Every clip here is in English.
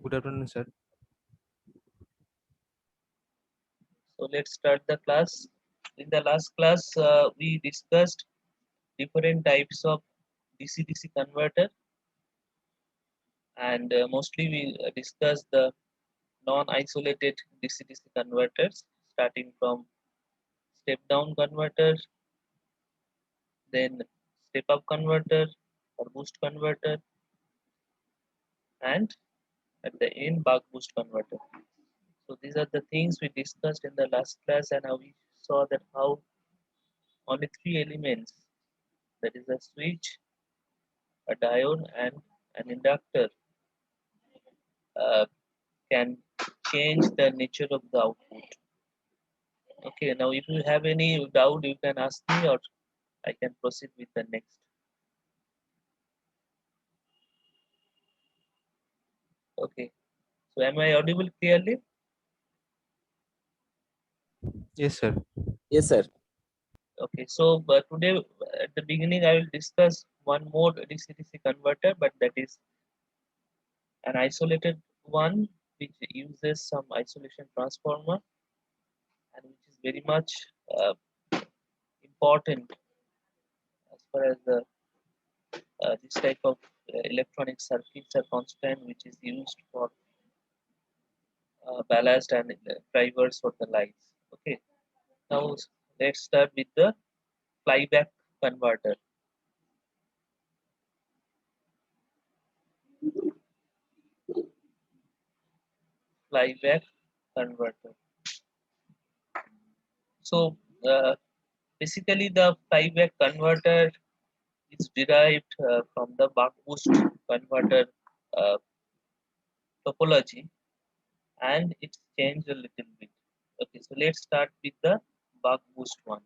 Good afternoon, sir. So let's start the class. In the last class, we discussed different types of DC-DC converter, and mostly we discussed the non-isolated DC-DC converters, starting from step-down converter, then step-up converter or boost converter, and at the end, buck boost converter. So these are the things we discussed in the last class, and now we saw that how only three elements, that is a switch, a diode, and an inductor, uh, can change the nature of the output. Okay, now if you have any doubt, you can ask me, or I can proceed with the next. Okay, so am I audible clearly? Yes, sir. Yes, sir. Okay, so but today at the beginning I will discuss one more DC-DC converter, but that is an isolated one which uses some isolation transformer and which is very much uh, important as far as the this type of electronic circuits are constant, which is used for ballast and drivers for the lights. Okay, now let's start with the flyback converter. Flyback converter. So basically, the flyback converter is derived from the buck boost converter uh, topology, and it's changed a little bit. Okay, so let's start with the buck boost one.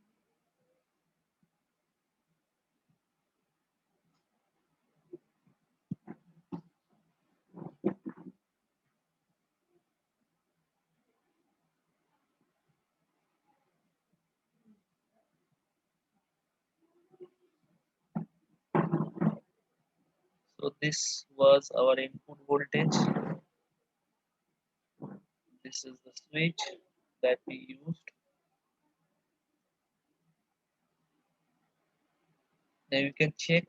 So this was our input voltage. This is the switch that we used. Now you can check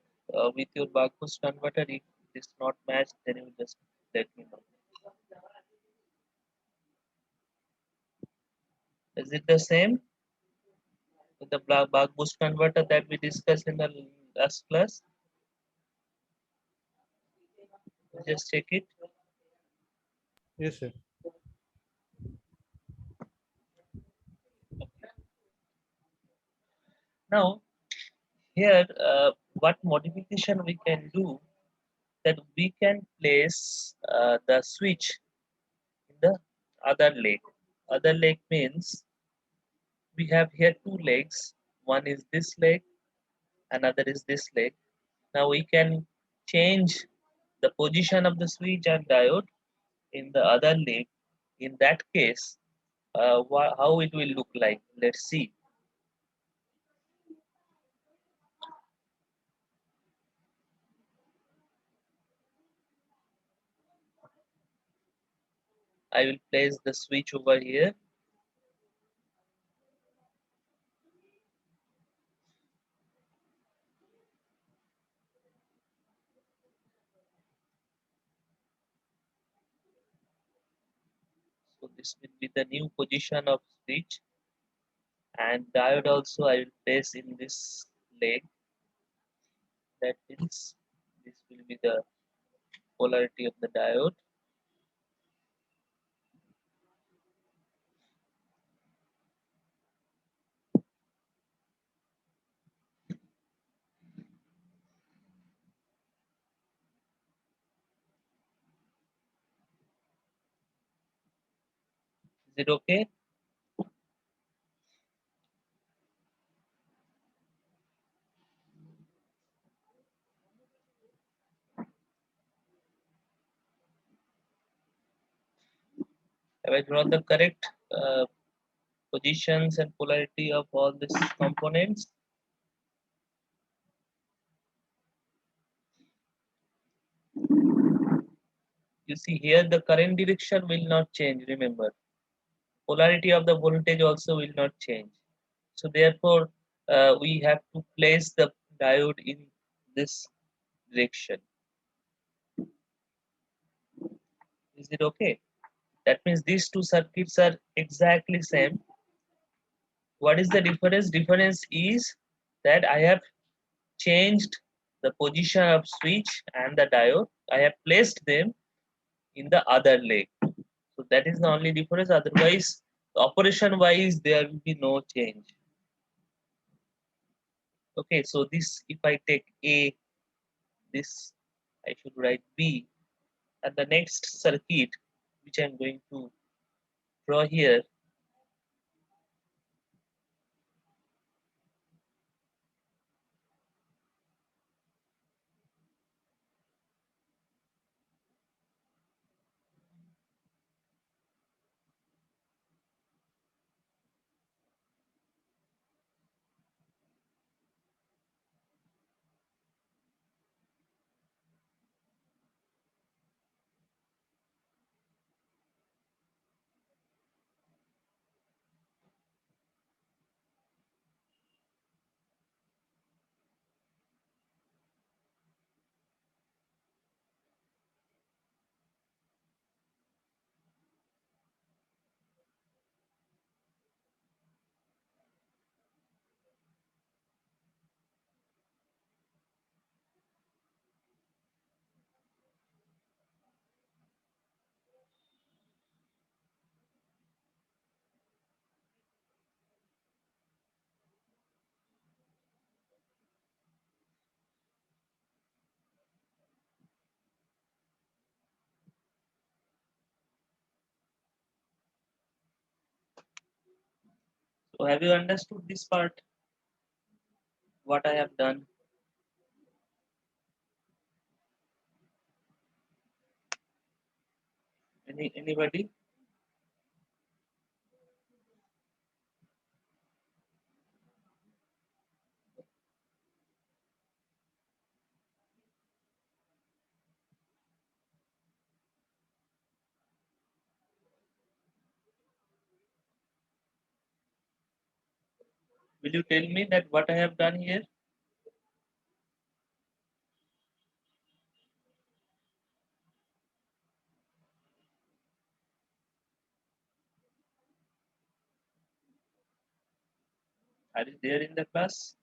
with your buck boost converter. If it is not matched, then you just let me know. Is it the same with the buck boost converter that we discussed in the last class? Just check it. Yes, sir. Now here, what modification we can do, that we can place the switch in the other leg. Other leg means we have here two legs. One is this leg, another is this leg. Now we can change the position of the switch and diode in the other leg. In that case, how it will look like? Let's see. I will place the switch over here. So this will be the new position of switch, and diode also I will place in this leg. That means this will be the polarity of the diode. Is it okay? Have I drawn the correct positions and polarity of all these components? You see here the current direction will not change, remember. Polarity of the voltage also will not change. So therefore, we have to place the diode in this direction. Is it okay? That means these two circuits are exactly same. What is the difference? Difference is that I have changed the position of switch and the diode. I have placed them in the other leg. So that is the only difference. Otherwise, operation wise, there will be no change. Okay, so this, if I take A, this I should write B, and the next circuit which I'm going to draw here. So have you understood this part? What I have done? Anybody? Will you tell me that what I have done here? Are you there in the class?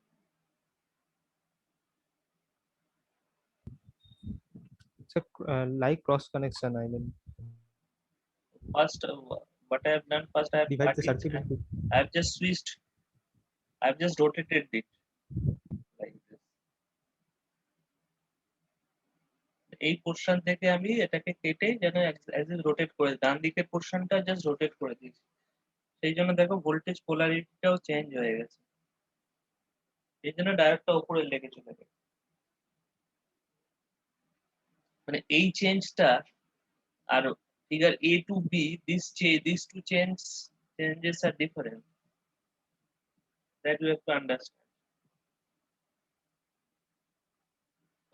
It's a like cross connection. I mean, First, what I have done, first I have divide cut the it. circuit into. I have just switched. I have just rotated it like this. এই portion থেকে আমি এটাকে কেটে যেন rotate করে ডান দিকের পোর্শনটা just rotate করে দিয়েছি। সেই জন্য দেখো ভোল্টেজ পোলারিটিটাও চেঞ্জ হয়ে গেছে। এই জন্য ডায়োডটা উপরে লেগে চলে গেছে। মানে এই চেঞ্জটা আর figure A to B, these two changes are different. That you have to understand.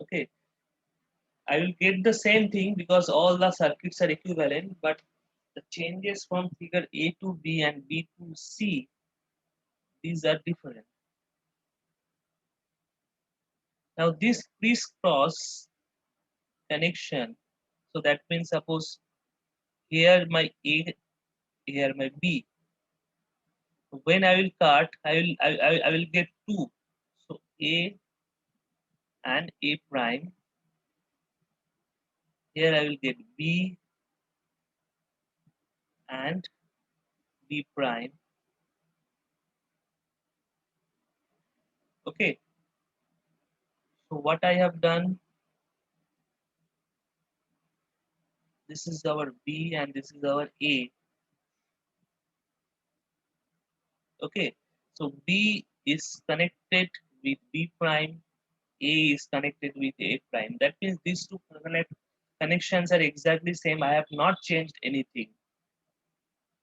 Okay, I will get the same thing because all the circuits are equivalent, but the changes from figure A to B and B to C, these are different. Now this crisscross connection, so that means suppose here my A, here my B. When I will cut, I will get two. So A and A prime. Here I will get B and B prime. Okay. So what I have done, this is our B and this is our A. Okay. So B is connected with B prime, A is connected with A prime. That means these two connections are exactly same. I have not changed anything.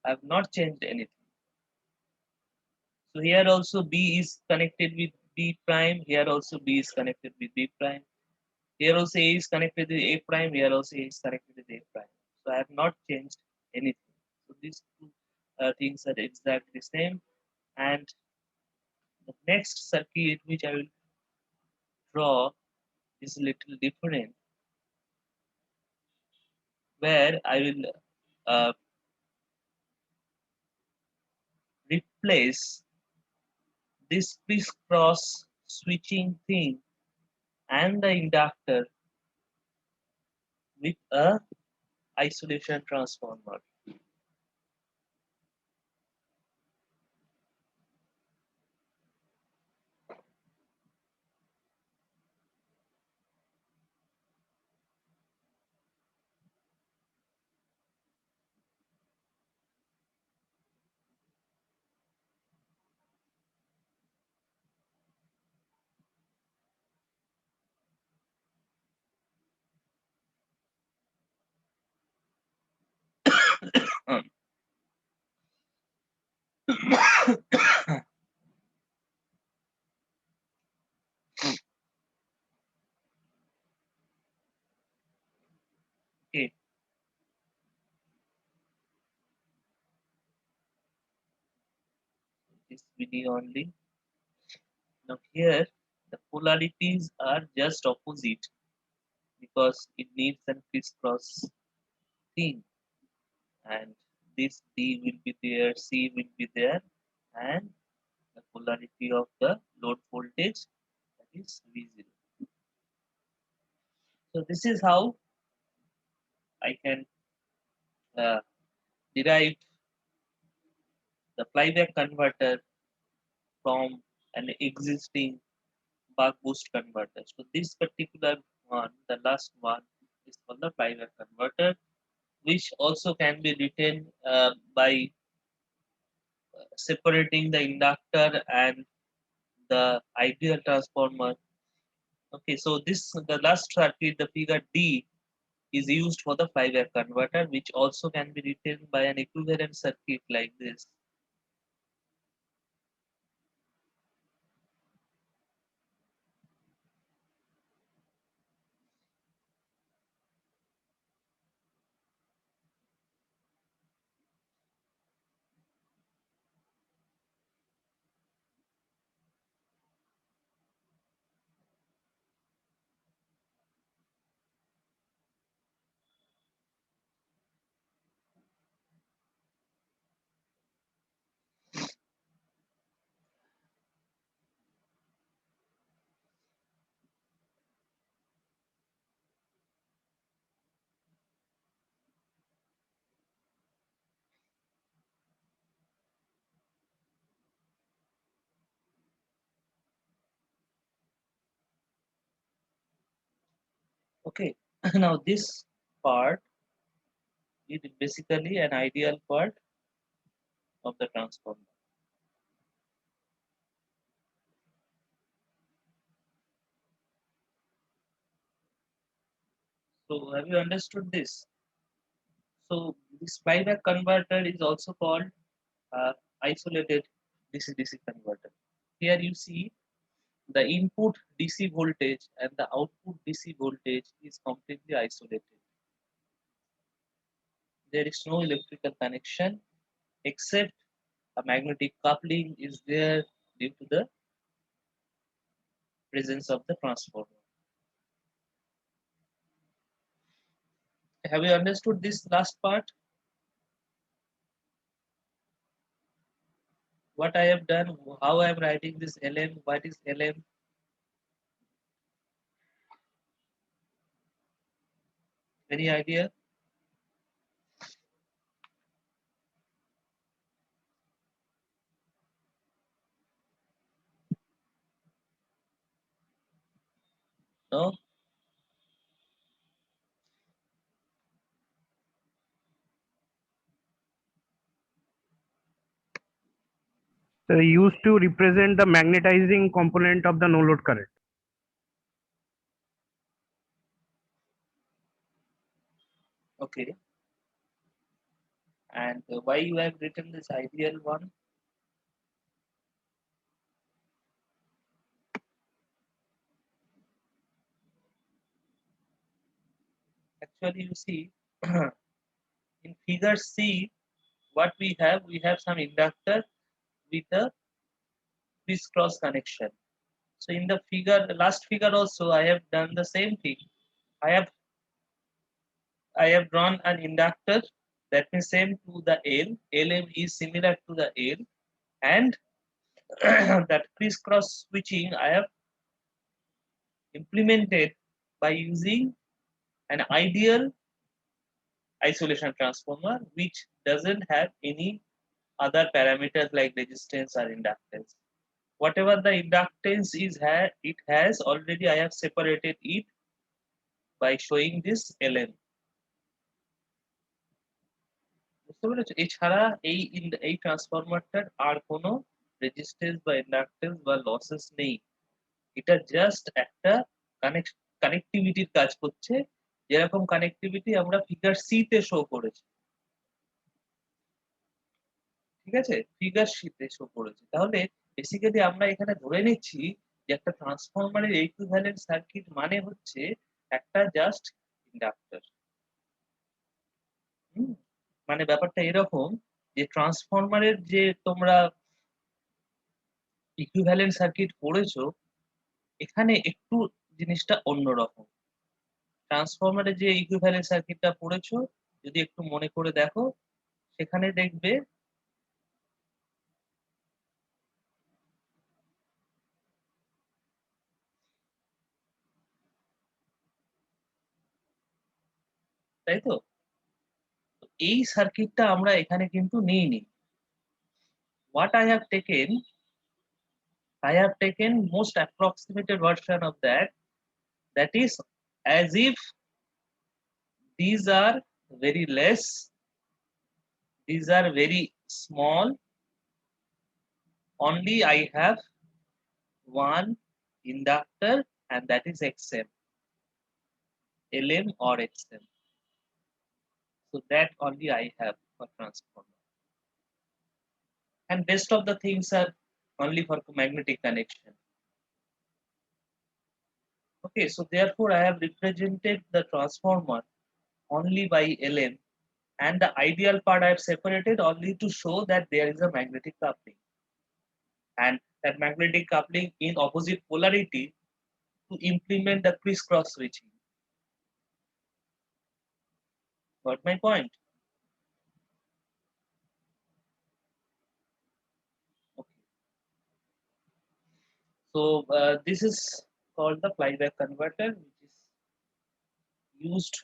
I have not changed anything. So here also B is connected with B prime. Here also B is connected with B prime. Here also A is connected with A prime. Here also A is connected with A prime. I have not changed anything. So these two things are exactly same. And the next circuit which I will draw is a little different, where I will uh, replace this crisscross switching thing and the inductor with a isolation transformer. Okay, this video only. Now here the polarities are just opposite because it needs a crisscross thing, and this D will be there, C will be there, and the polarity of the load voltage, that is V0. So this is how I can uh, derive the flyback converter from an existing buck boost converter. So this particular one, the last one, is called the flyback converter, which also can be written by separating the inductor and the ideal transformer. Okay, so this the last circuit, the figure D, is used for the flyback converter, which also can be written by an equivalent circuit like this. Okay, now this part is basically an ideal part of the transformer. So have you understood this? So this flyback converter is also called uh, isolated DC-DC converter. Here you see the input DC voltage and the output DC voltage is completely isolated. There is no electrical connection except a magnetic coupling is there due to the presence of the transformer. Have you understood this last part? What I have done, how I am writing this LM, what is LM? Any idea? No? So they used to represent the magnetizing component of the no load current. Okay. And why you have written this ideal one? Actually, you see, In figure C, what we have some inductor with a crisscross connection. So in the figure, the last figure also, I have done the same thing. I have drawn an inductor, that means same to the L. Lm is similar to the L, and that crisscross switching I have implemented by using an ideal isolation transformer which doesn't have any other parameters like resistance or inductance. Whatever the inductance it has already, I have separated it by showing this Ln. বুঝতে পেরেছো? এছাড়া এই ট্রান্সফরমারটার আর কোনো resistance বা inductance বা losses নেই। এটা just একটা কানেক্টিভিটির কাজ করছে, যেরকম কানেক্টিভিটি আমরা ফিগার সি তে শো করেছি। ঠিক আছে, ফিগার সি তে শো করেছি। তাহলে বেসিক্যালি আমরা এখানে ধরে নিচ্ছি যে একটা ট্রান্সফরমারের ইকুইভ্যালেন্ট সার্কিট মানে হচ্ছে একটা জাস্ট ইন্ডাক্টর। মানে ব্যাপারটা এরকম যে ট্রান্সফরমারের যে তোমরা ইকুইভ্যালেন্ট সার্কিট পড়েছো, এখানে একটু জিনিসটা অন্যরকম। ট্রান্সফরমারের যে ইকুইভ্যালেন্ট সার্কিটটা পড়েছো, যদি একটু মনে করে দেখো, সেখানে দেখবে তাই তো? এই সার্কিটটা আমরা এখানে কিন্তু নিইনি। What I have taken most approximated version of that. That is as if these are very less, these are very small. Only I have one inductor, and that is XM, LM or XM. So that only I have for transformer. And rest of the things are only for magnetic connection. Okay, so therefore I have represented the transformer only by LM, and the ideal part I have separated only to show that there is a magnetic coupling, and that magnetic coupling in opposite polarity to implement the crisscross switching. Got my point? Okay. So this is called the flyback converter, which is used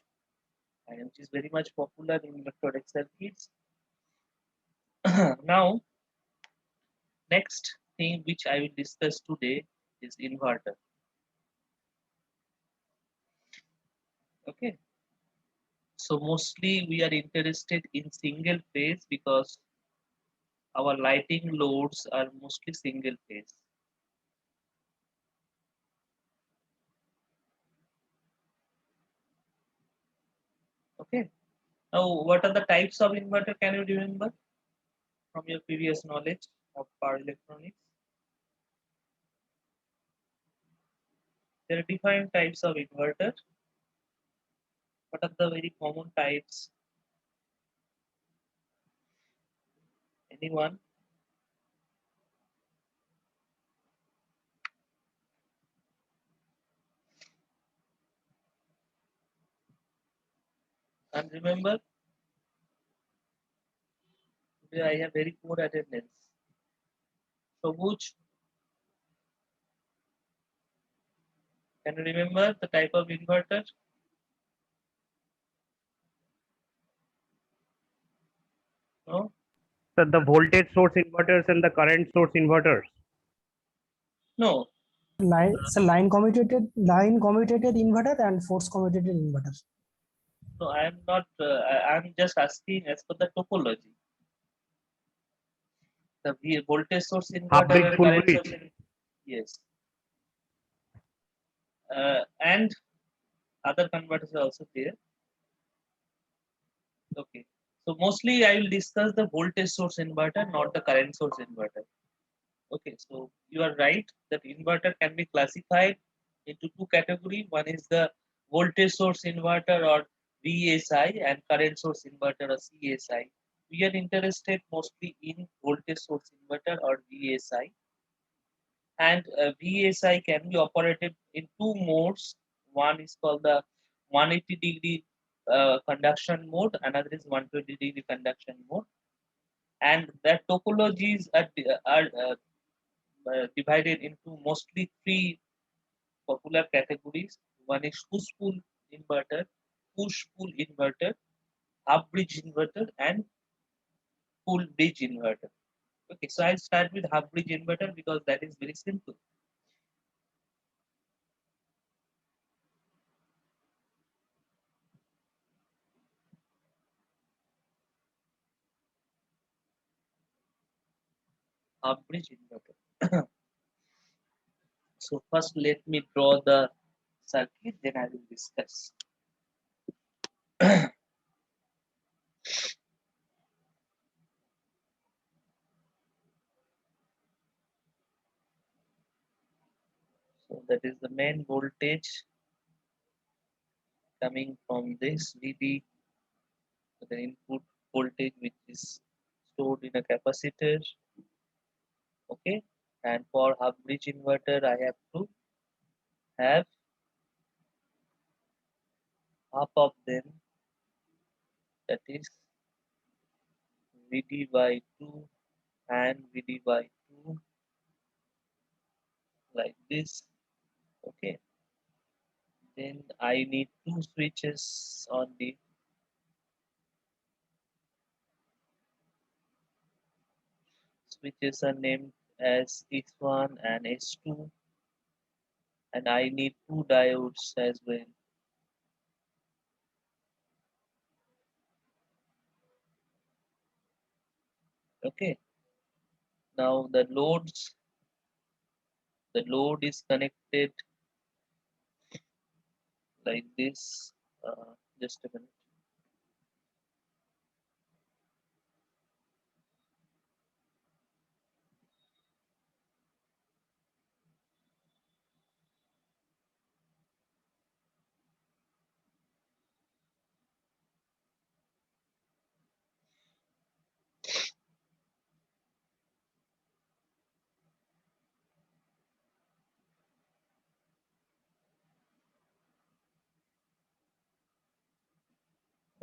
and which is very much popular in electronic circuits. Now, next thing which I will discuss today is inverter. Okay. So mostly we are interested in single phase because our lighting loads are mostly single phase. Okay. Now, what are the types of inverter? Can you remember from your previous knowledge of power electronics? There are different types of inverter. What are the very common types? Anyone? And remember, today I have very poor attendance. Sobuj, can you remember the type of inverter? No? So the voltage source inverters and the current source inverters. No. line commutated inverter and force commutated inverter. No, I am not. I am just asking as per the topology. The voltage source inverter bridge, and full current bridge. source. Yes. And other converters are also there. Okay. So mostly I will discuss the voltage source inverter, not the current source inverter. Okay. So you are right that inverter can be classified into two categories. One is the voltage source inverter or VSI and current source inverter or CSI. We are interested mostly in voltage source inverter or VSI. And VSI can be operated in two modes. One is called the 180-degree conduction mode, another is 120-degree conduction mode. And their topologies are divided into mostly three popular categories. One is push-pull inverter, push-pull inverter, half-bridge inverter, and full-bridge inverter. Okay, so I'll start with half-bridge inverter because that is very simple. Half-bridge inverter. So first let me draw the circuit, then I will discuss. So that is the main voltage coming from this VD, the input voltage which is stored in a capacitor. Okay, and for half bridge inverter I have to have half of them, that is VD by 2 and VD by 2, like this. Okay, then I need two switches on the switches are named as S1 and S2, and I need two diodes as well. Okay, now the load is connected like this. Just a minute.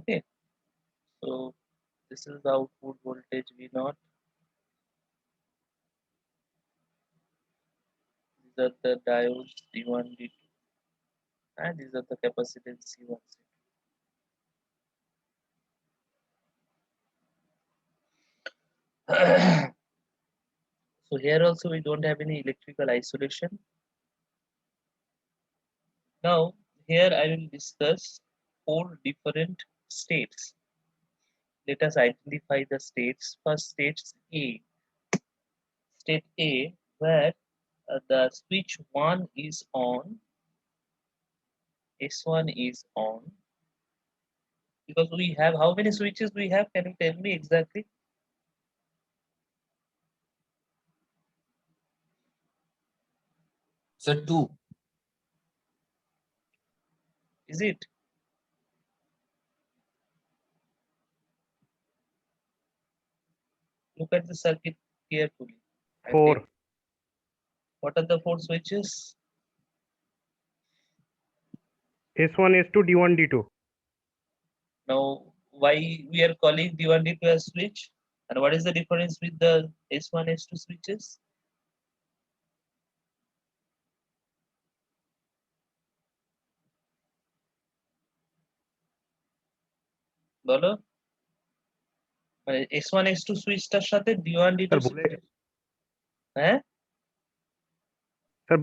Okay, so this is the output voltage V0. These are the diodes D1, D2, and these are the capacitance C1, C2. So here also we don't have any electrical isolation. Now here I will discuss 4 different states. Let us identify the states. First, state A. State A, where the switch 1 is on, S1 is on. Because we have, how many switches we have? Can you tell me exactly? So 2. Is it? Look at the circuit carefully. and 4. take- What are the 4 switches? S1, S2, D1, D2. Now, why we are calling D1, D2 as switch? And what is the difference with the S1, S2 switches? বলো মানে S1, S2 সুইচটার সাথে D1, D2 sir ভুলে হ্যাঁ sir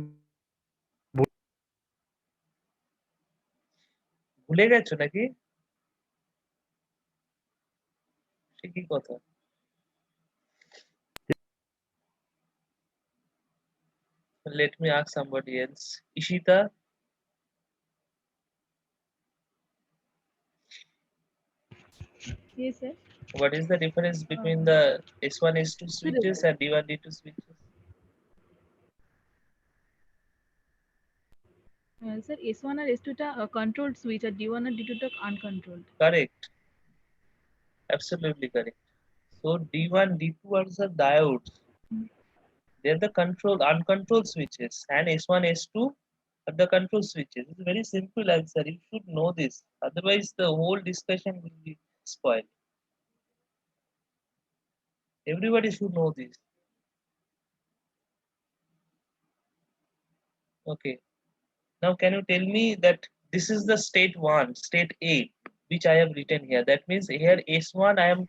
ভুলে গেছো নাকি? সে কি কথা? Let me ask somebody else. Ishita, Yes, sir. what is the difference between the S1, S2 switches and D1, D2 switches? Sir S1 আর S2 টা কন্ট্রোলড সুইচ আর D1 আর D2 টা uncontrolled. Correct. Absolutely correct. So D1, D2 are the diodes. They're the uncontrolled switches, and S1, S2 are the control switches. It's a very simple answer. You should know this. Otherwise, the whole discussion will be spoiled. Everybody should know this. Okay. Now, can you tell me that this is the state 1, state A, which I have written here? That means here S1, I am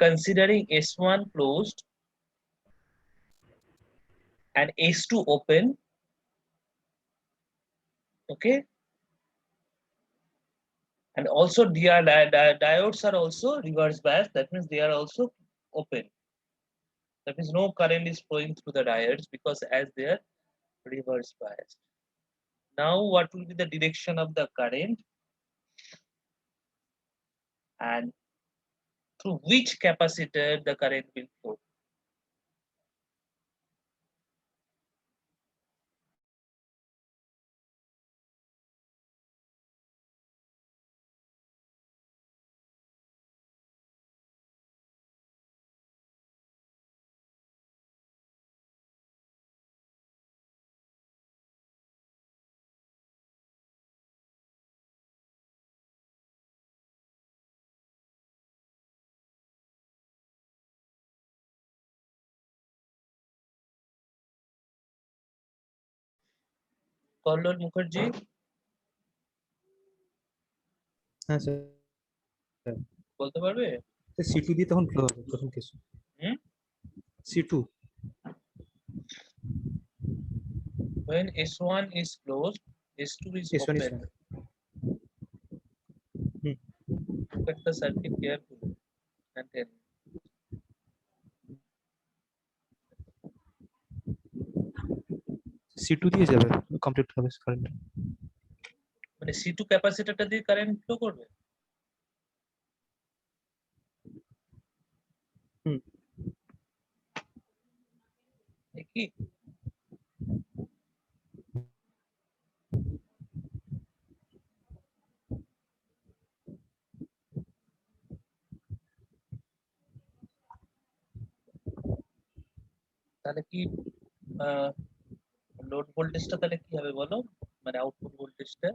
considering S1 closed and S2 open. Okay. And also diodes are also reverse biased. That means they are also open. That means no current is flowing through the diodes because as they are reverse biased. Now, what will be the direction of the current and through which capacitor the current will flow? Kallol Mukherjee, হ্যাঁ sir, বলতে পারবে? C2 দিয়ে তখন flow হবে প্রথম কিছু। হুম? C2 When S1 is closed, S2 is S1 is open. on. Look at the circuit carefully and tell me. C2 দিয়ে যাবে কমপ্লিট হবে কারেন্ট। মানে C2 ক্যাপাসিটরটা দিয়ে কারেন্ট ফ্লো করবে? হুম। কি? তাহলে কি লোড ভোল্টেজটা তাহলে কি হবে বলো, মানে আউটপুট ভোল্টেজটা?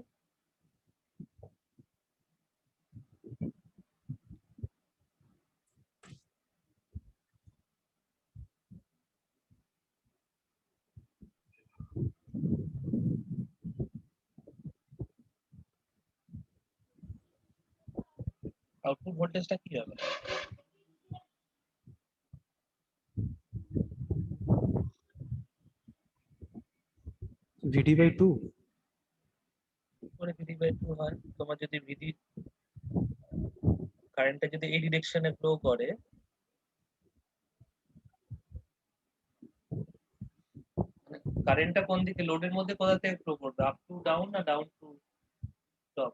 আউটপুট ভোল্টেজটা কি হবে? VD/2 করে VD/2 হয়। তোমার যদি ভিডি কারেন্টটা যদি এই ডিরেকশনে ফ্লো করে, কারেন্টটা কোন দিকে, লোডের মধ্যে কোথা থেকে ফ্লো করবে? আপ টু ডাউন না down to top?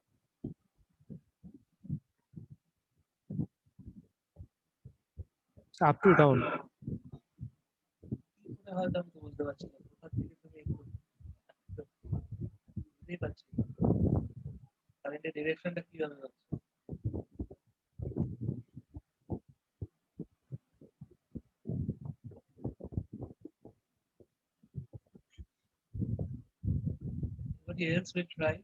Up to down. হয়তো আমি তো বুঝতে পারছি না কোথা থেকে তুমি একটু বুঝতেই পারছি কারেন্টের ডিরেকশনটা কিভাবে হচ্ছে। Anybody else will try?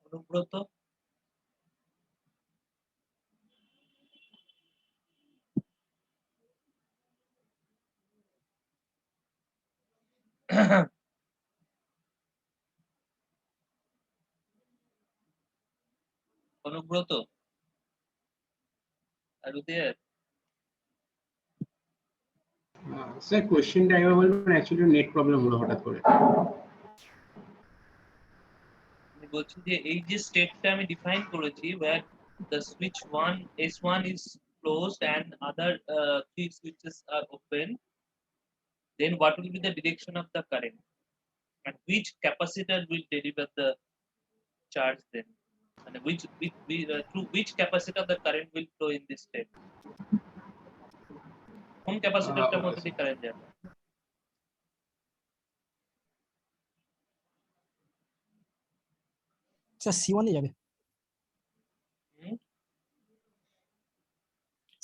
Anubrata? Anubrata? Are you there? Sir কোশ্চেনটা একবার বলবেন, অ্যাকচুয়ালি নেট প্রবলেম হলো হঠাৎ করে। আমি বলছি যে এই যে স্টেটটা আমি ডিফাইন করেছি where the switch 1 S1 is closed and other three switches are open, then what will be the direction of the current and which capacitor will deliver the charge then? and through which capacitor the current will flow in this state. কোন ক্যাপাসিটরটার মধ্যে দিয়ে current যাবে? Sir C1 এ যাবে, হুম?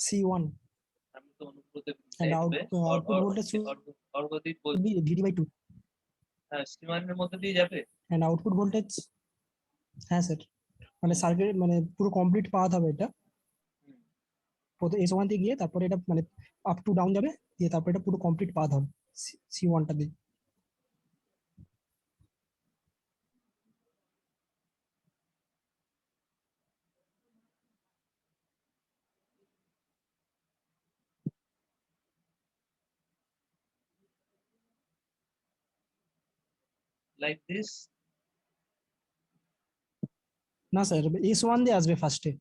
C1 আমি তো অনুব্রতে and দেখবে output voltage should Arghadeep be বলছি, VD/2 হ্যাঁ সীমানের মধ্যে দিয়ে যাবে। and output voltage, হ্যাঁ স্যার, মানে সার্কিট মানে পুরো কমপ্লিট পাথ হবে এটা, হুম। প্রথমে S1 দিয়ে গিয়ে তারপরে এটা মানে আপ টু ডাউন যাবে, দিয়ে তারপরে এটা পুরো কমপ্লিট পাথ হবে C1 টা দিয়ে। Like this, না স্যার, S1 দিয়ে আসবে ফার্স্টে,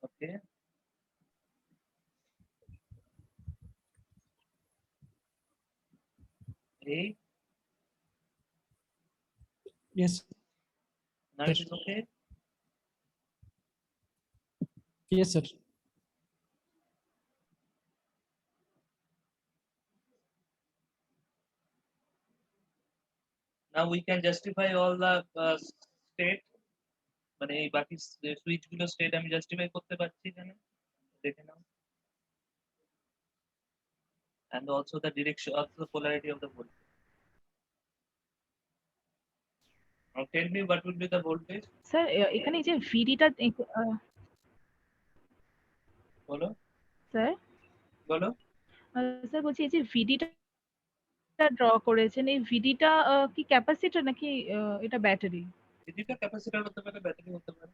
okay. A, yes now it is okay. yes sir. Now we can justify all the state, মানে এই বাকি সুইচ গুলো স্টেট আমি জাস্টিফাই করতে পারছি এখানে, দেখে নাও। And also the direction, also the polarity of the voltage. Now tell me what will be the voltage? Sir এখানে এই যে ভিডিটা বলো স্যার বলো। স্যার বলছি এই যে ভিডিটা ড্র করেছেন, এই ভিডিটা কি ক্যাপাসিটর নাকি এটা ব্যাটারি? এটা ক্যাপাসিটর হতে পারে, ব্যাটারি হতে পারে,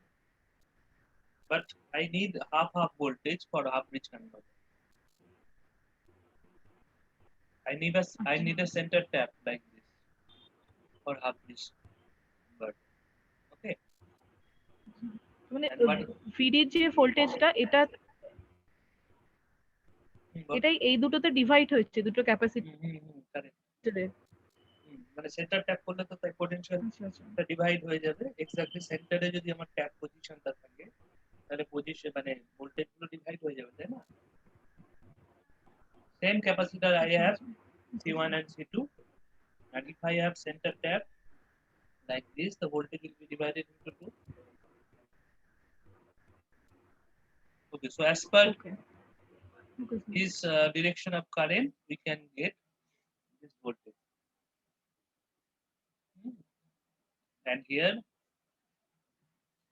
but I need half voltage for half bridge converter. I need a center tap like this for half bridge converter. Okay. মানে And what? ভিডির যে ভোল্টেজটা এটা এটাই এই দুটোতে ডিভাইড হচ্ছে, দুটো correct. ক্যাপাসিটরে। মানে সেন্টার ট্যাপ করলে তো তাই আচ্ছা আচ্ছা। পোটেনশিয়ালটা ডিভাইড হয়ে যাবে। এক্স্যাক্টলি সেন্টারে যদি আমার ট্যাপ পজিশনটা থাকে তাহলে পজিশন মানে ভোল্টেজ গুলো ডিভাইড হয়ে যাবে, তাই না? Same capacitor I have C1 and C2, and if I have center tap like this, the voltage will be divided into two. Okay, so as per Okay. Okay, sir. this direction of current, we can get this voltage. And here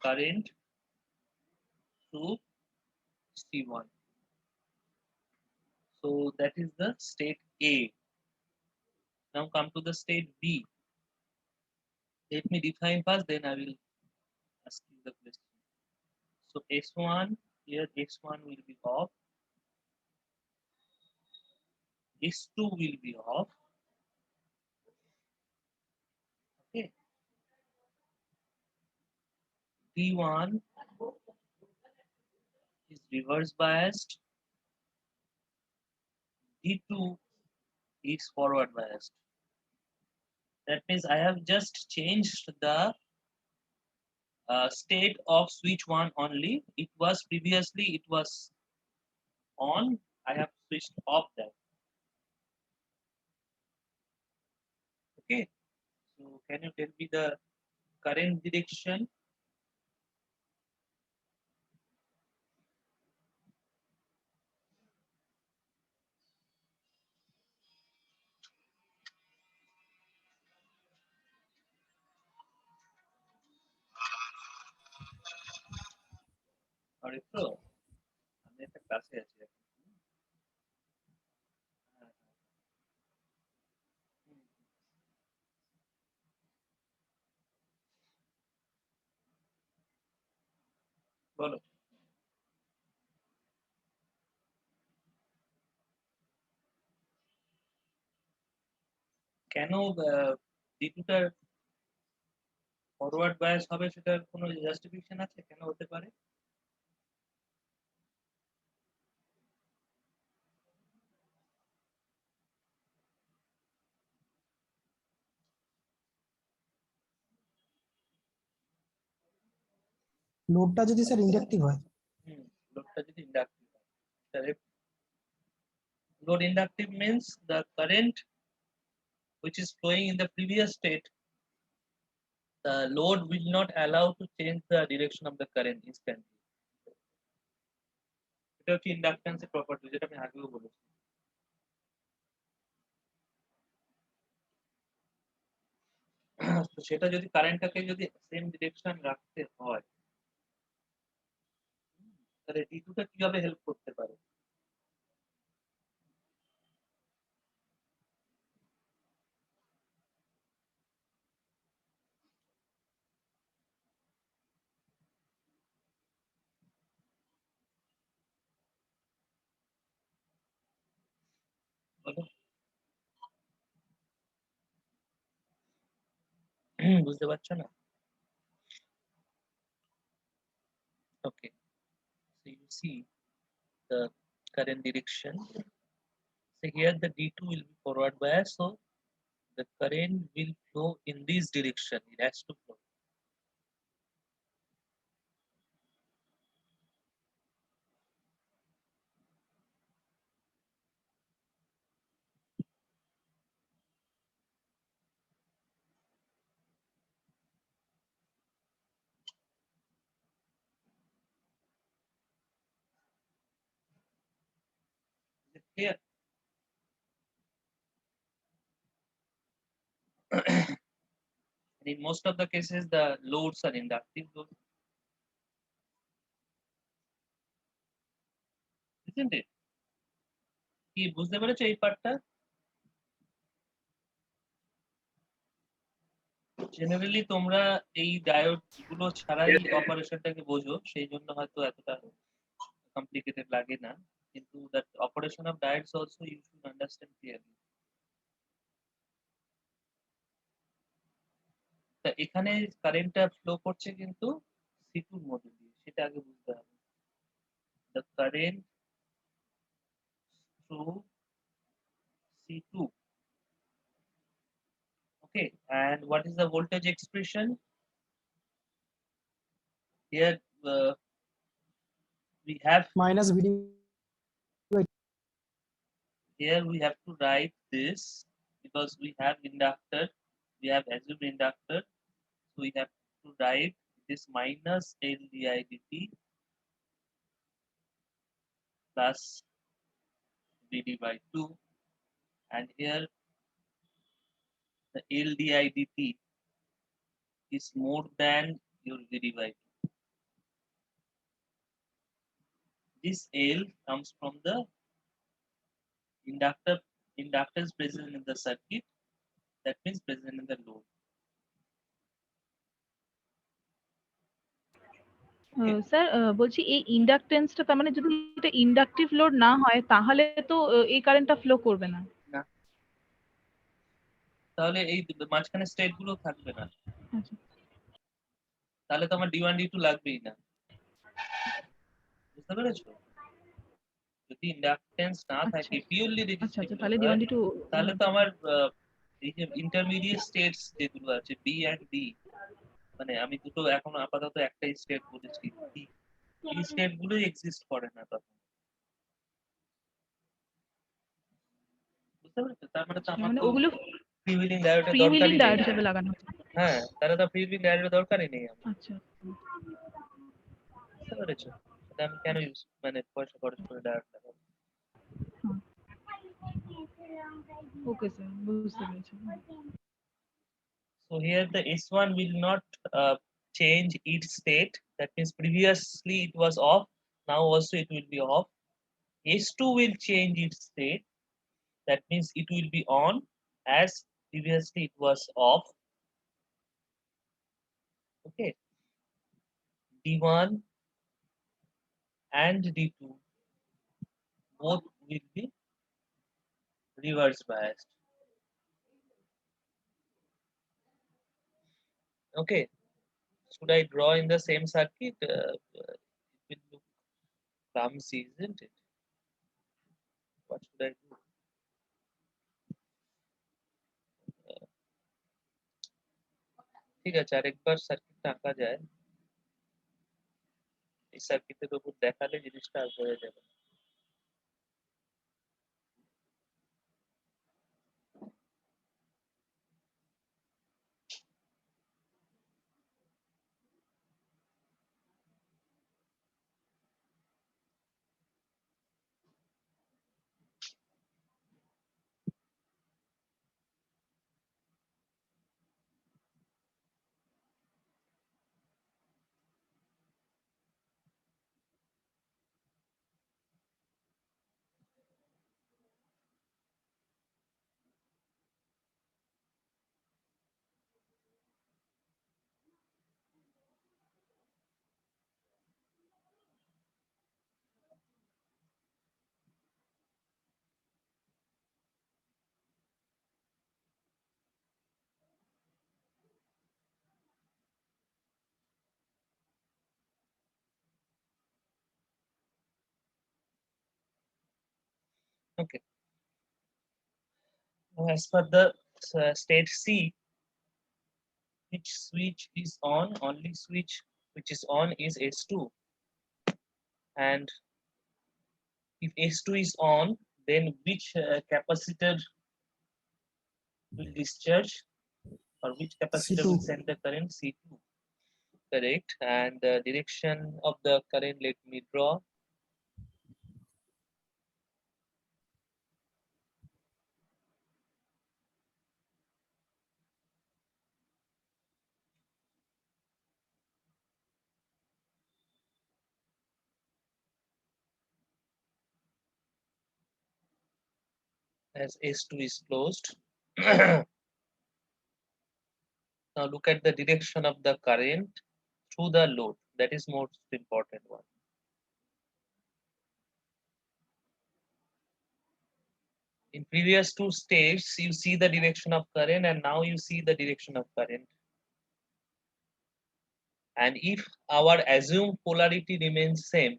current to C1. So that is the state A. Now come to the state B. Let me define first, then I will ask you the question. So S1, here S1 will be off, S2 will be off. Okay. D1 is reverse biased. D2 is forward biased. That means I have just changed the state of switch 1 only. It was previously it was on. I have switched off that. Okay. So can you tell me the current direction? Or so আমি একটা ক্লাসে আছি এখন। হ্যাঁ, হুম। বলো। কেন D2টার forward bias হবে, সেটার কোনো জাস্টিফিকেশন আছে কেন হতে পারে? লোডটা যদি স্যার ইন্ডাকটিভ হয় লোডটা যদি ইন্ডাকটিভ হয়, load inductive means the current which is flowing in the previous state, the load will not allow to change the direction of the current instantly. এটা হচ্ছে ইন্ডাকট্যান্স এর প্রপার্টি, যেটা আমি আগেও বলেছি। তো সেটা যদি কারেন্টটাকে যদি সেম ডিরেকশন রাখতে হয়, তাহলে D2 টা কিভাবে হেল্প করতে পারে? বলো। বুঝতে পারছো না? Okay, so you see the current direction. So here the D2 will be forward bias, so the current will flow in this direction. It has to flow. Is it clear? And in most of the cases, the loads are inductive loads, isn't it? কি বুঝতে পেরেছো এই পার্টটা? Generally তোমরা এই diode গুলো ছাড়াই অপারেশনটাকে বোঝো, সেই জন্য হয়তো এতটা কমপ্লিকেটেড লাগে না, কিন্তু that operation of diodes also you should understand clearly. তা এখানে কারেন্টটা ফ্লো করছে কিন্তু C2 এর মধ্যে দিয়ে, সেটা আগে বুঝতে হবে। The current through C2. Okay, and what is the voltage expression? Here we have minus VD here we have to write this because we have inductor, we have assumed inductor, so we have to write this minus L di dt plus Vd by 2, and here the L di dt is more than your Vd by 2. This L comes from the inductors present in the circuit, that means present in the load. Sir বলছি এই ইন্ডাকটেন্সটা তার মানে যদি এটা inductive load না হয় তাহলে তো এই কারেন্টটা ফ্লো করবে না। তাহলে এই মাঝখানে স্টেট গুলো থাকবে না, আচ্ছা তাহলে তো আমার D1 D2 লাগবেই না, বুঝতে পেরেছো? যদি ইন্ডাকটেন্স না থাকে, পিওরলি আচ্ছা রেজিস্টিভ তাহলে লোড D1 হয়, D2 তাহলে তো আমার এই যে ইন্টারমিডিয়েট স্টেটস যেগুলো আছে B and D, মানে আমি দুটো এখন আপাতত একটাই স্টেট বলেছি, এই স্টেট গুলো এক্সিস্ট করে না তখন, বুঝতে পেরেছো? তার মানে তো আমার মানে তো ওগুলো ফ্রিউইলিং ডায়োডের ফ্রি হুইলিং দরকারই নেই। ডায়োড হিসেবে লাগানো হচ্ছে। হ্যাঁ, তাহলে তো ফ্রিউইলিং ডায়োডের দরকারই নেই আমার, আচ্ছা বুঝতে পেরেছো? তাহলে আমি কেন ইউজ মানে পয়সা খরচ করে ডায়োড লাগাবো? ওকে স্যার বুঝতে পেরেছি। So here the S1 will not change its state. That means previously it was off. Now also it will be off. S2 will change its state. That means it will be on, as previously it was off. Okay. D1 and D2 both will be reverse biased. Okay. Should I draw in the same circuit? It will look clumsy, isn't it? What should I do? ঠিক আছে, আরেকবার সার্কিটটা আঁকা যায়। এই সার্কিটের উপর দেখালে জিনিসটা আর হয়ে যাবে। Okay. Now, as per the state C, which switch is on? Only switch which is on is S2, and if S2 is on, then which capacitor will discharge, or which capacitor will C2. send the current? C2. Correct. And the direction of the current, let me draw. As S2 is closed. Now look at the direction of the current through the load. That is most important one. In previous two states, you see the direction of current, and now you see the direction of current. And if our assumed polarity remains same,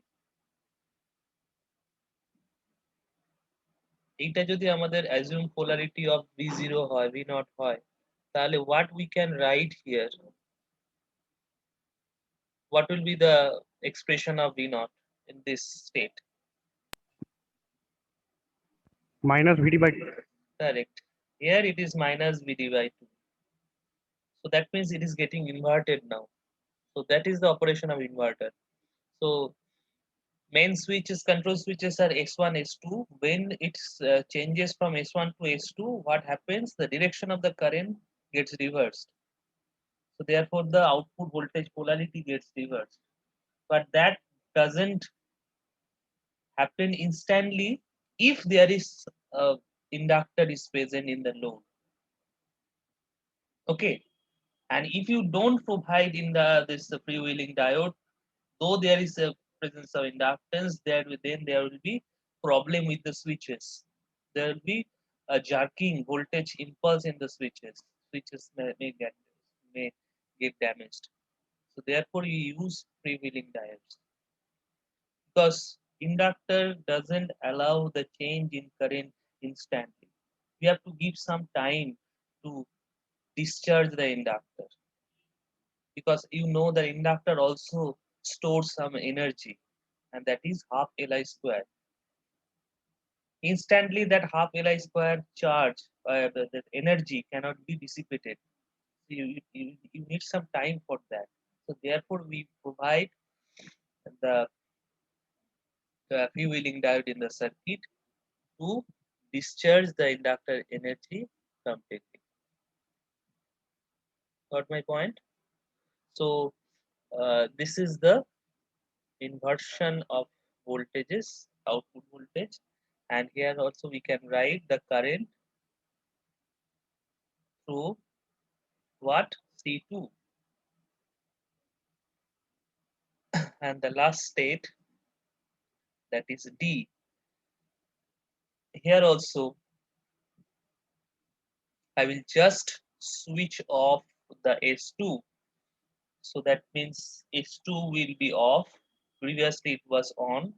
এইটা যদি আমাদের assumed polarity of V0 হয়, V0 হয়, তাহলে what we can write here? What will be the expression of V0 in this state? Minus VD by 2. Correct. Here it is minus VD by 2. So that means it is getting inverted now. So that is the operation of inverter. So main switches, control switches are S1, S2. When it changes from S1 to S2, what happens? The direction of the current gets reversed. So therefore the output voltage polarity gets reversed. But that doesn't happen instantly if there is a inductor is present in the load. Okay. And if you don't provide in this freewheeling diode, though there is a presence of inductance, then there will be problem with the switches. There will be a jerking voltage impulse in the switches. Switches may get damaged. So therefore you use freewheeling diodes, because inductor doesn't allow the change in current instantly. We have to give some time to discharge the inductor, because you know the inductor also stores some energy, and that is half Li square. Instantly that half Li square charge, that energy cannot be dissipated. So you need some time for that. So therefore we provide the freewheeling diode in the circuit to discharge the inductor energy completely. Got my point? So this is the inversion of voltages, output voltage, and here also we can write the current through what? C2. And the last state, that is D. Here also I will just switch off the S2. So that means S2 will be off. Previously it was on.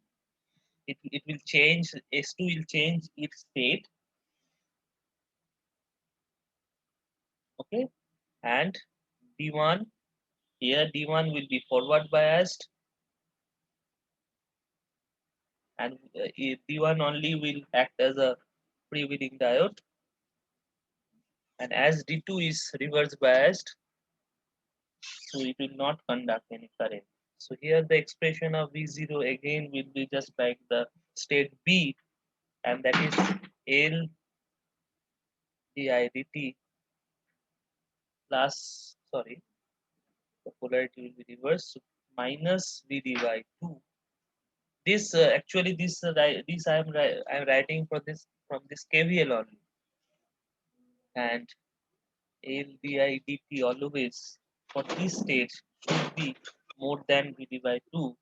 It will change, S2 will change its state. Okay. And D1, here D1 will be forward biased. and D1 only will act as a freewheeling diode, and as D2 is reverse biased, so it will not conduct any current. So here the expression of V0 again will be just like the state B, and that is L di dt plus, sorry, the polarity will be reversed, so minus Vd by 2. This actually this I am writing for this from this KVL only, and L di dt always for this stage should be more than Vd by 2.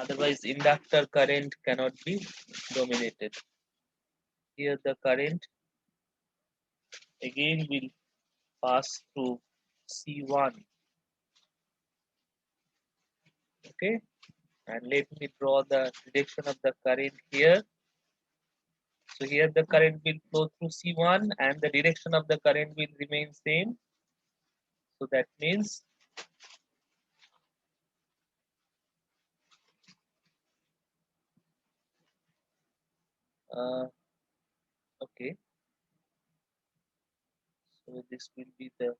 Otherwise, inductor current cannot be dominated. Here the current again will pass through C1. Okay, and let me draw the direction of the current here. So here the current will flow through C1 and the direction of the current will remain same. So that means okay, so this will be the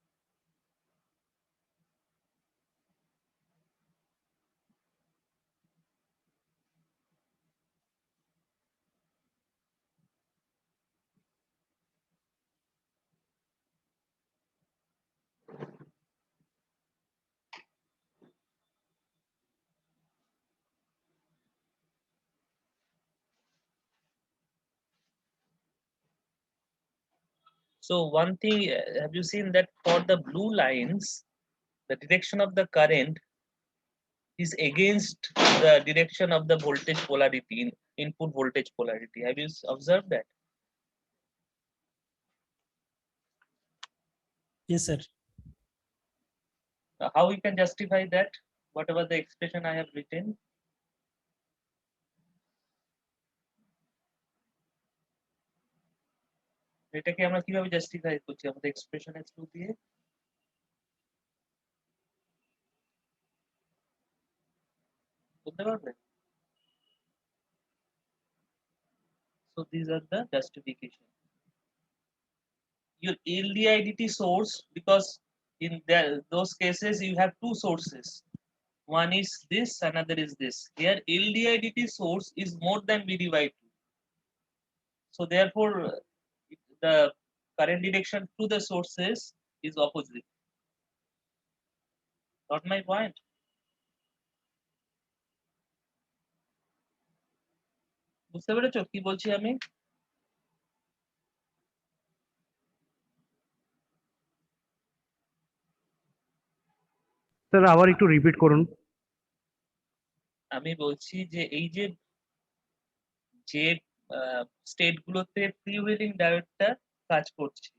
so one thing, have you seen that for the blue lines, the direction of the current is against the direction of the voltage polarity, input voltage polarity. Have you observed that? Yes, sir. How we can justify that? Whatever the expression I have written. এটাকে আমরা কিভাবে justify করছি আমাদের এক্সপ্রেশনের through দিয়ে? বলতে পারবেন? So these are the justification. Your LDIDT source, because in those cases you have two sources. One is this, another is this. Here LDIDT source is more than VD by 2. So therefore the current direction to the sources is opposite. Got my point? বুঝতে পেরেছো কি বলছি আমি? Sir আবার একটু repeat করুন। আমি বলছি যে এই যে যে স্টেট গুলোতে ফ্রিউইলিং ডায়োডটা কাজ করছে,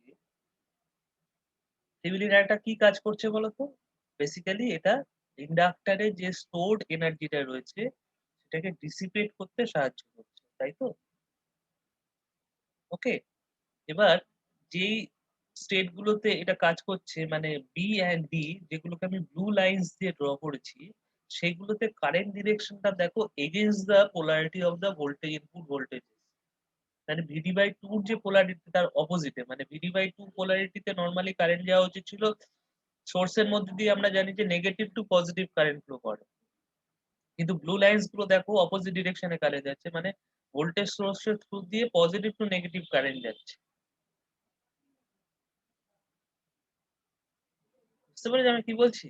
ফ্রিউইলিং ডায়োডটা কি কাজ করছে বলতো? বেসিক্যালি এটা ইন্ডাক্টরে যে স্টোরড এনার্জিটা রয়েছে সেটাকে ডিসিপেট করতে সাহায্য করছে, তাই তো? ওকে, এবার যেই স্টেট গুলোতে এটা কাজ করছে মানে বি এন্ড ডি, যেগুলোকে আমি ব্লু লাইনস দিয়ে ড্র করেছি, সেগুলোতে কারেন্ট ডিরেকশনটা দেখো against the polarity of the voltage, input voltage. মানে ভিডি বাই টুর যে পোলারিটি তার অপোজিটে, মানে ভিডি বাই টু পোলারিটিতে নর্মালি কারেন্ট যাওয়া উচিত ছিল সোর্সের মধ্যে দিয়ে, আমরা জানি যে negative to positive current flow করে, কিন্তু ব্লু লাইনস গুলো দেখো অপোজিট ডিরেকশনে কারেন্ট যাচ্ছে, মানে ভোল্টেজ সোর্সের থ্রু দিয়ে পজিটিভ টু নেগেটিভ কারেন্ট যাচ্ছে। বুঝতে পারছি আমি কি বলছি?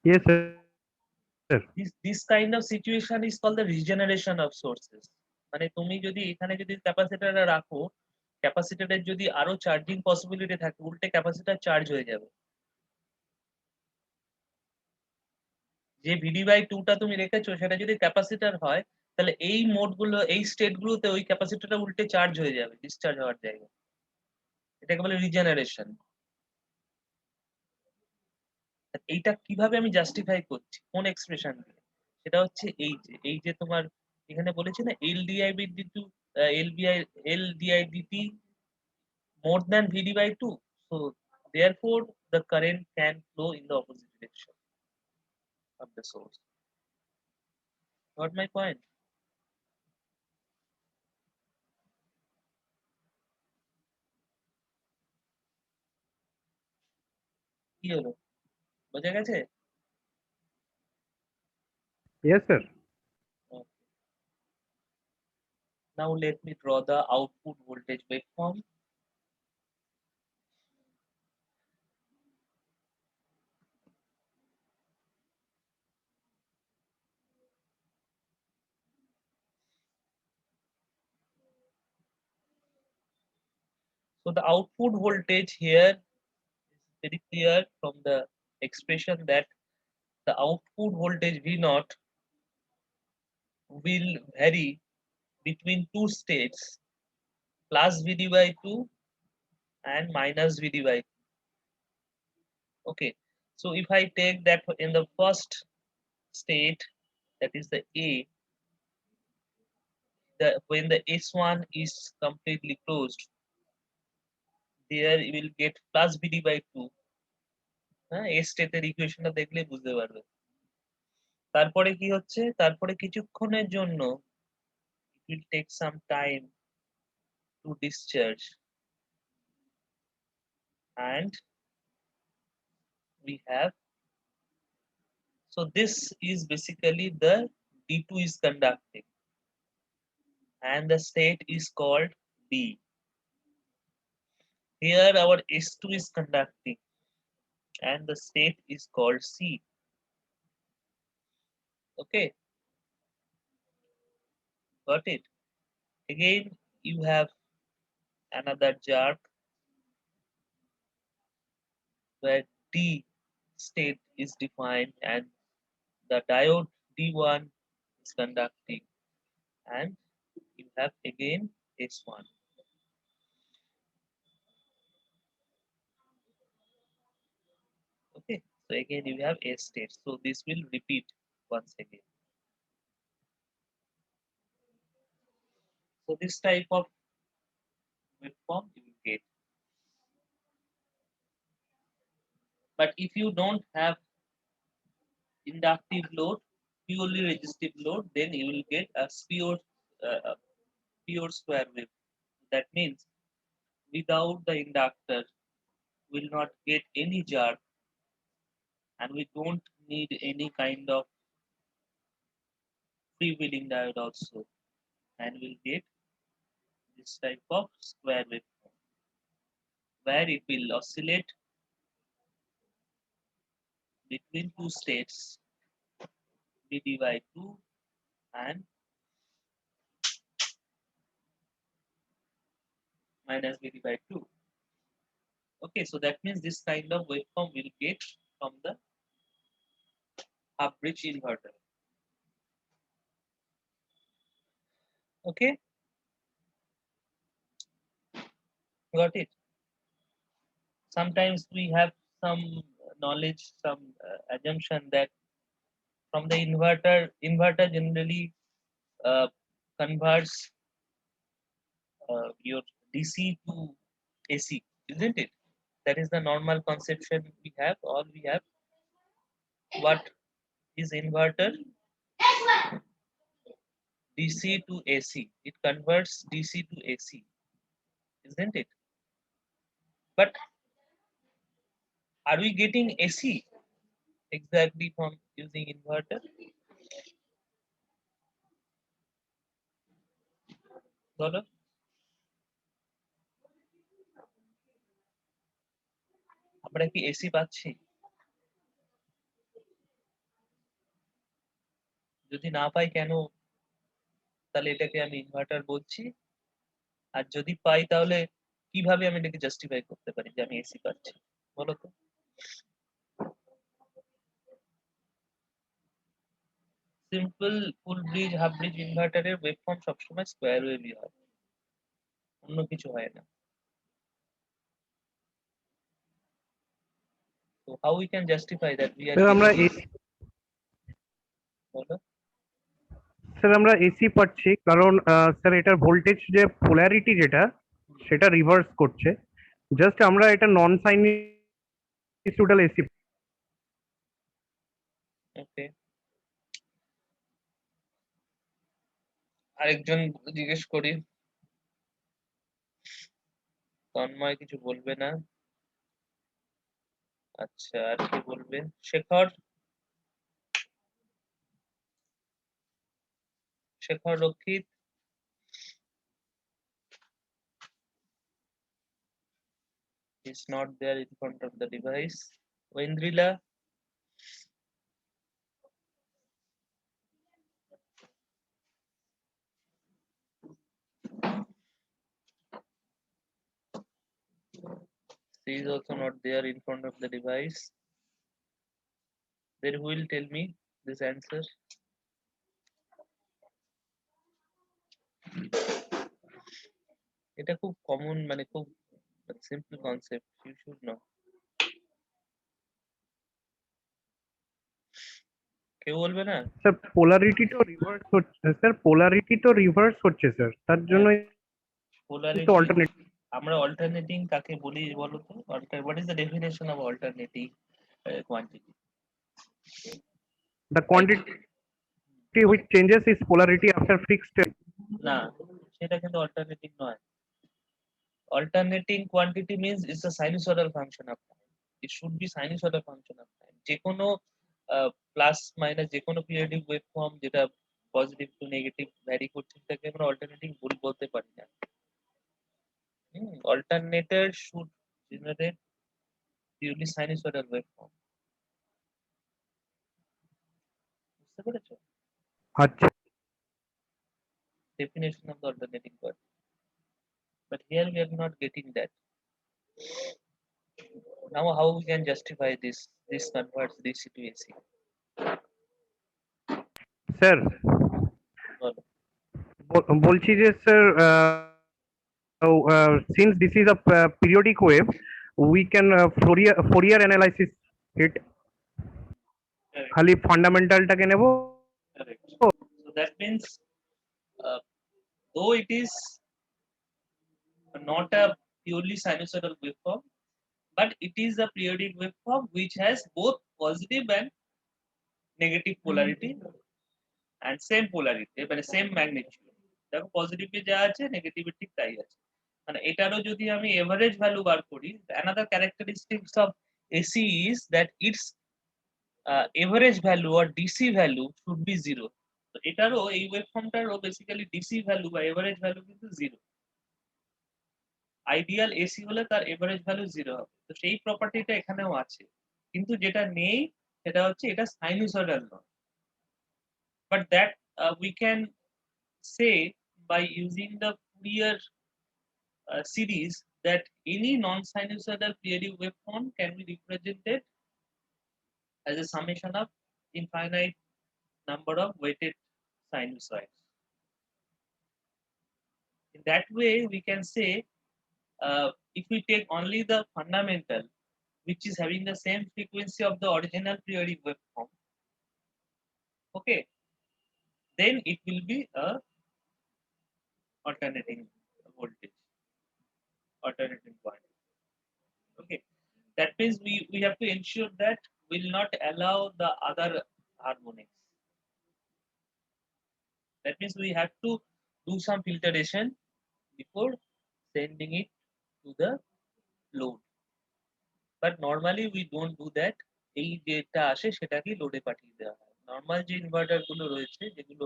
Yes, sir. This kind of situation is called the regeneration of sources. মানে তুমি যদি এখানে যদি ক্যাপাসিটর রাখো, ক্যাপাসিটরের যদি আরো চার্জিং পসিবিলিটি থাকে, উল্টে ক্যাপাসিটর চার্জ হয়ে যাবে। যে ভিডি বাই টুটা তুমি রেখেছো সেটা যদি ক্যাপাসিটর হয়, তাহলে এই মোড গুলো, এই স্টেট গুলোতে ওই ক্যাপাসিটরটা উল্টে চার্জ হয়ে যাবে, ডিসচার্জ হওয়ার জায়গায়। এটাকে বলে রিজেনারেশন। এইটা কিভাবে আমি জাস্টিফাই করছি, কোন এক্সপ্রেশন দিয়ে? সেটা হচ্ছে এই যে তোমার এখানে বলেছি না LDI BD to LDI DT more than VD by 2. So therefore the current can flow in the opposite direction of the source. Got my point? কি হলো, বোঝা গেছে? Yes, sir. Now let me draw the output voltage waveform. So the output voltage here is very clear from the expression that the output voltage V naught will vary between two states, plus Vd by 2 and minus Vd by 2. Okay, so if I take that in the first state, that is the A, when the S1 is completely closed, there you will get plus Vd by 2. এই স্টেটের ইকুয়েশনটা দেখলে বুঝতে পারবে। তারপরে কি হচ্ছে, তারপরে কিছুক্ষণের জন্য it will take some time to discharge, and we have, so this is basically the D2 is conducting and the state is called D. Here our S2 is conducting and the state is called C. Okay, got it? Again you have another jerk where D state is defined and the diode D1 is conducting, and you have again S1. Okay, so again you have S state. So this will repeat once again. So this type of waveform you will get. But if you don't have inductive load, purely resistive load, then you will get a pure square wave. That means without the inductor, will not get any jerk, and we don't need any kind of freewheeling diode also, and we'll get this type of square waveform where it will oscillate between two states, Vd by 2 and minus Vd by 2. Okay, so that means this kind of waveform will get from the half bridge inverter. Okay, got it? Sometimes we have some knowledge, some assumption that from the inverter generally converts your DC to AC, isn't it? That is the normal conception we have, or we have. What is inverter? DC to AC. It converts DC to AC, isn't it? But are we getting AC exactly from using inverter? বলো, আমরা কি AC পাচ্ছি? যদি না পাই কেন, তাহলে এটাকে আমি ইনভার্টার বলছি। আর যদি পাই তাহলে কিভাবে আমি এটাকে জাস্টিফাই করতে পারি যে আমি এসি পাচ্ছি, বলো তো? সিম্পল ফুল ব্রিজ হাফ ব্রিজ ইনভার্টারের ওয়েভফর্ম সবসময় স্কোয়ার ওয়েভই হয়, অন্য কিছু হয় না। So how we can justify that we are Sir, আমরা বলো। স্যার আমরা এসি পাচ্ছি কারণ স্যার এটার ভোল্টেজ যে পোলারিটি যেটা সেটা রিভার্স করছে, জাস্ট আমরা এটা নন সাইনিসুডাল এসি। ওকে, আরেকজন জিজ্ঞেস করি, তন্ময় কিছু বলবে না, আচ্ছা আর কি বলবে? শেখর, শেখর রক্ষিত, is not there in front of the device. Wendrila, she is also not there in front of the device. Then who will tell me this answer? এটা খুব কমন, মানে খুব simple concept, you should know. কেউ বলবে না? Sir polarity তো reverse হচ্ছে, sir polarity তো রিভার্স হচ্ছে স্যার, তার জন্য তো পোলারিটি, অল্টারনেট আমরা অল্টারনেটিং কাকে বলি বলো তো? What is the definition of alternating quantity? the quantity which changes its polarity after fixed. না, সেটা কিন্তু অল্টারনেটিং নয়। Alternating quantity means it's a sinusoidal function of time. It should be sinusoidal function of time. যে কোনো plus minus যে কোনো periodic wave form যেটা positive to negative vary করছে সেটাকে আমরা অল্টারনেটিং বলতে পারি না। Alternator should generate purely sinusoidal wave form. বুঝতে পেরেছো? আচ্ছা Definition of the alternating quantity. But here we are not getting that. Now how we can justify this? This converts DC to AC. Sir বলো। বলছি যে sir since this is a periodic wave, we can Fourier analysis it, Correct. খালি ফান্ডামেন্টালটাকে নেব। Correct. So that means, though it is not a purely sinusoidal waveform, but it is a periodic waveform which has both positive and negative polarity and same polarity, মানে same magnitude. দেখো পজিটিভে যা আছে নেগেটিভে ঠিক তাই আছে। মানে এটারও যদি আমি এভারেজ ভ্যালু বার করি, another characteristics of AC is that its average value or DC value should be 0. তো এটারও এই ওয়েভফর্মটারও বেসিক্যালি DC ভ্যালু বা এভারেজ ভ্যালু কিন্তু 0। আইডিয়াল এসি হলে তার এভারেজ ভ্যালু 0 হবে। তো সেই প্রপার্টিটা এখানেও আছে, কিন্তু যেটা নেই সেটা হচ্ছে এটা সাইনুসয়েডাল নয়। But that we can say by using the Fourier series that any non-sinusoidal periodic waveform can be represented as a summation of infinite number of weighted sinusoids. In that way, we can say, if we take only the fundamental, which is having the same frequency of the original periodic waveform, okay, then it will be a alternating voltage, alternating point. Okay, that means we have to ensure that will not allow the other harmonics. That means we have to do some filtration before sending it to the load. But normally we don't do that. এই যেটা আসে সেটাকে লোডে পাঠিয়ে দেওয়া হয়। Normal যে inverter গুলো রয়েছে যেগুলো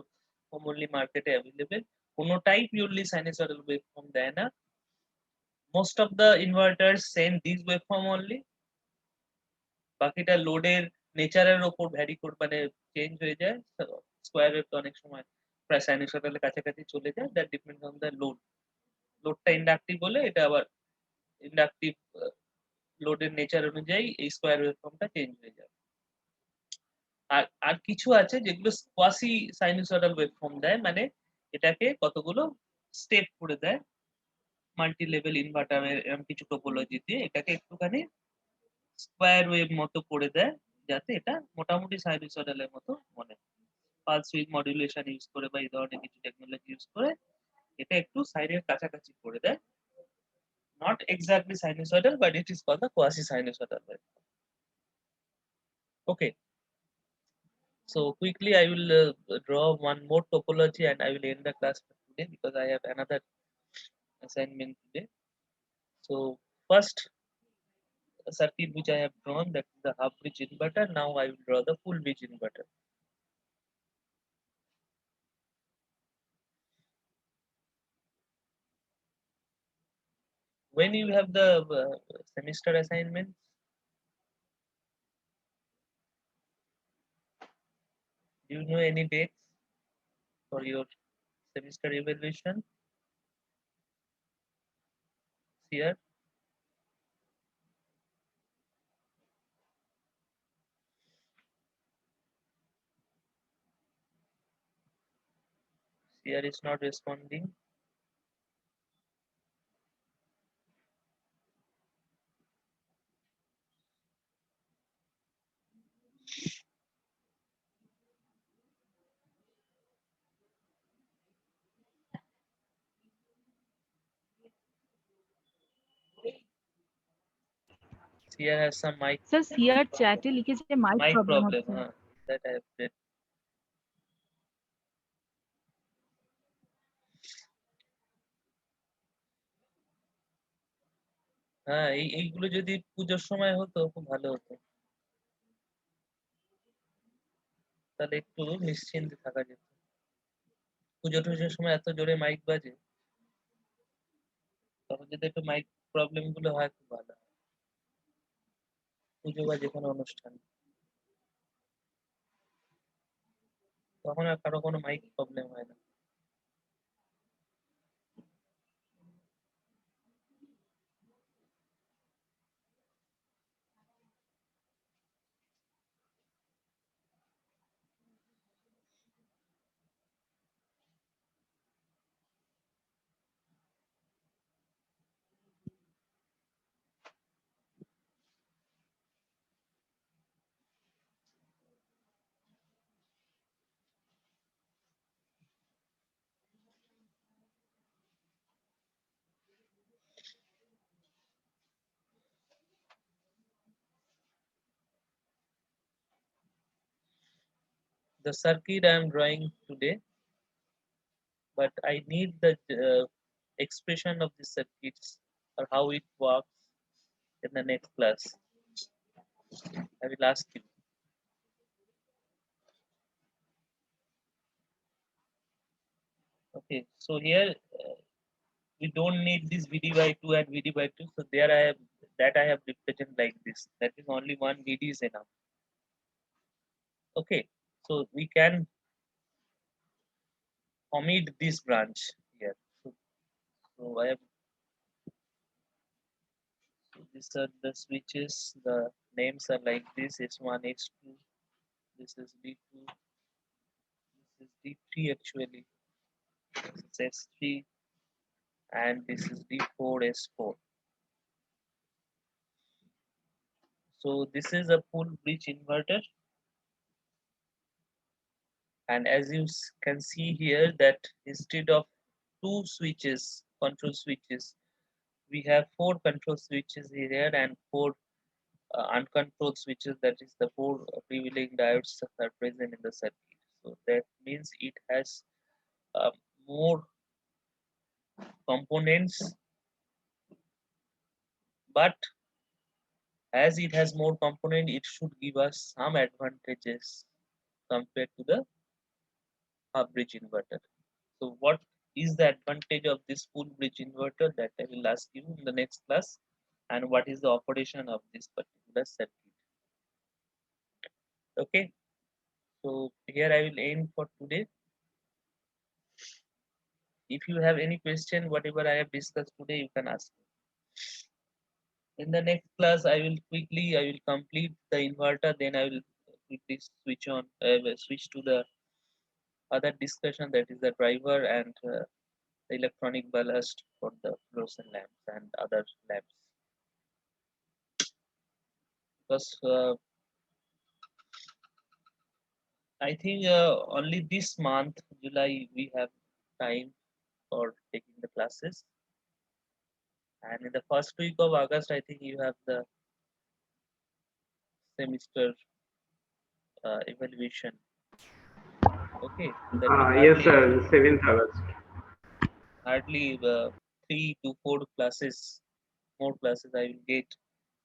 কমনলি মার্কেটে অ্যাভেলেবেল, কোনোটাই পিওরলি সাইনুসয়েডাল ওয়েভফর্ম দেয় না। Most of the inverter send this waveform only. বাকিটা লোডের নেচারের ওপর ভ্যারি করে মানে চেঞ্জ হয়ে যায়। স্কোয়ার ওয়েভ তো অনেক সময় প্রায় সাইনুসয়েডালের কাছাকাছি চলে যায়। That depends on the load. লোডটা ইন্ডাকটিভ হলে এটা আবার ইন্ডাকটিভ লোডের নেচার অনুযায়ী এই স্কোয়ার ওয়েভফর্মটা চেঞ্জ হয়ে যাবে। আর আর কিছু আছে যেগুলো কোয়াসি সাইনুসয়েডাল ওয়েভফর্ম দেয়, মানে এটাকে কতগুলো স্টেপ করে দেয় মাল্টি লেভেল ইনভার্টারের এরকম কিছু টোপোলজি দিয়ে এটাকে একটুখানি স্কোয়ার ওয়েভ মতো করে দেয়, যাতে এটা মোটামুটি সাইনুসয়েডালের মতো মনে হয়। পালস উইথ মডুলেশন ইউজ করে বা এই ধরনের কিছু টেকনোলজি ইউজ করে এটা একটু সাইডের কাছাকাছি করে দেয়। Not exactly sinusoidal, but it is called the quasi-sinusoidal waveform. Okay. So quickly I will draw one more topology and I will end the class for today because I have another assignment today. So first circuit which I have drawn, that is the half bridge inverter. Now I will draw the full bridge inverter. When you have the semester assignments? Do you know any dates for your semester evaluation? Here, here is not responding. Here has some sir CR চ্যাটে লিখেছে mike mic problem problem. হচ্ছে। That I have read. হ্যাঁ, এইগুলো যদি পুজোর সময় হতো খুব ভালো হতো, তাহলে একটু নিশ্চিন্তে থাকা যেত। পুজো টুজোর সময় এত জোরে মাইক বাজে, তখন যদি একটু মাইক প্রবলেম গুলো হয় খুব ভালো হয়। পুজো বা যে কোনো অনুষ্ঠান, তখন আর কারো কোনো মাইক প্রবলেম হয় না। The circuit I am drawing today, but I need the expression of the circuits or how it works in the next class. I will ask you. Okay, so here we don't need this VD by 2 and VD by 2. So there I have that I have represented like this. That is only one VD is enough. Okay, so we can omit this branch here. So I have, so these are the switches. The names are like this: S1, S2. This is D2. This is D3 actually. This is S3, and this is D4, S4. So this is a full bridge inverter, and as you can see here that instead of two switches, control switches, we have four control switches here and four uncontrolled switches. That is the four freewheeling diodes that are present in the circuit. So that means it has more components, but as it has more component, it should give us some advantages compared to the half bridge inverter. So what is the advantage of this full bridge inverter? That I will ask you in the next class. And what is the operation of this particular circuit? Okay, so here I will end for today. If you have any question, whatever I have discussed today, you can ask me. In the next class, I will complete the inverter, then I will quickly switch to the other discussion, that is the driver and the electronic ballast for the fluorescent lamps and other lamps. Because I think only this month, July, we have time for taking the classes. And in the first week of August, I think you have the semester evaluation. Okay, that means Yes, sir. 7th August. hardly 3 to 4 classes, more classes I will get,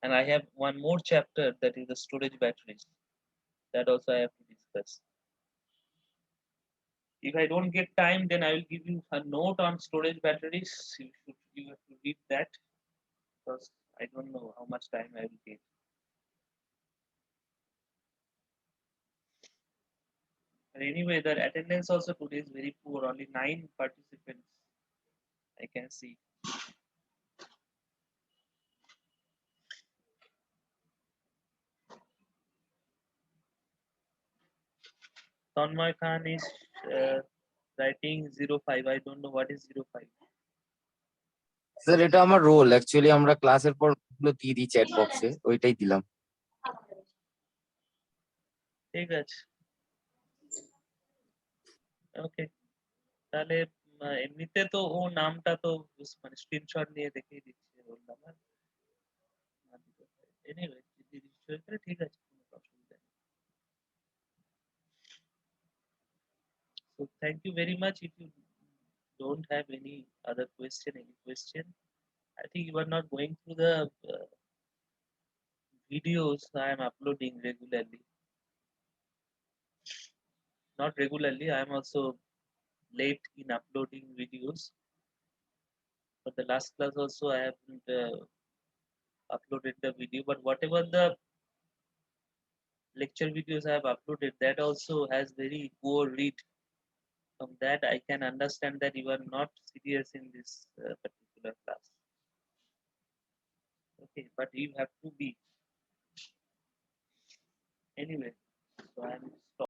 and I have one more chapter that is the storage batteries. That also I have to discuss. If I don't get time, then I will give you a note on storage batteries. You have to read that because I don't know how much time I will get. And anyway, the attendance also today is very poor. Only 9 participants I can see. Tanmay Khan is writing 05. I don't know what is 05. Sir এটা আমার role actually আমরা ক্লাসের পর গুলো দিয়ে দিই chat বক্সে ওইটাই দিলাম ঠিক আছে, ওকে। তাহলে এমনিতে তো ও নামটা তো মানে স্ক্রিনশট নিয়ে দেখিয়ে দিচ্ছে ওর নাম্বার। এনিওয়ে যদি রিজিস্টার করে ঠিক আছে, কোনো অসুবিধা নেই। So thank you very much. If you don't have any other question, I think you are not going through the videos I am uploading regularly. Not regularly, I am also late in uploading videos. For the last class also I haven't uploaded the video, but whatever the lecture videos I have uploaded, that also has very poor read. From that I can understand that you are not serious in this particular class. Okay, but you have to be. Anyway, so I am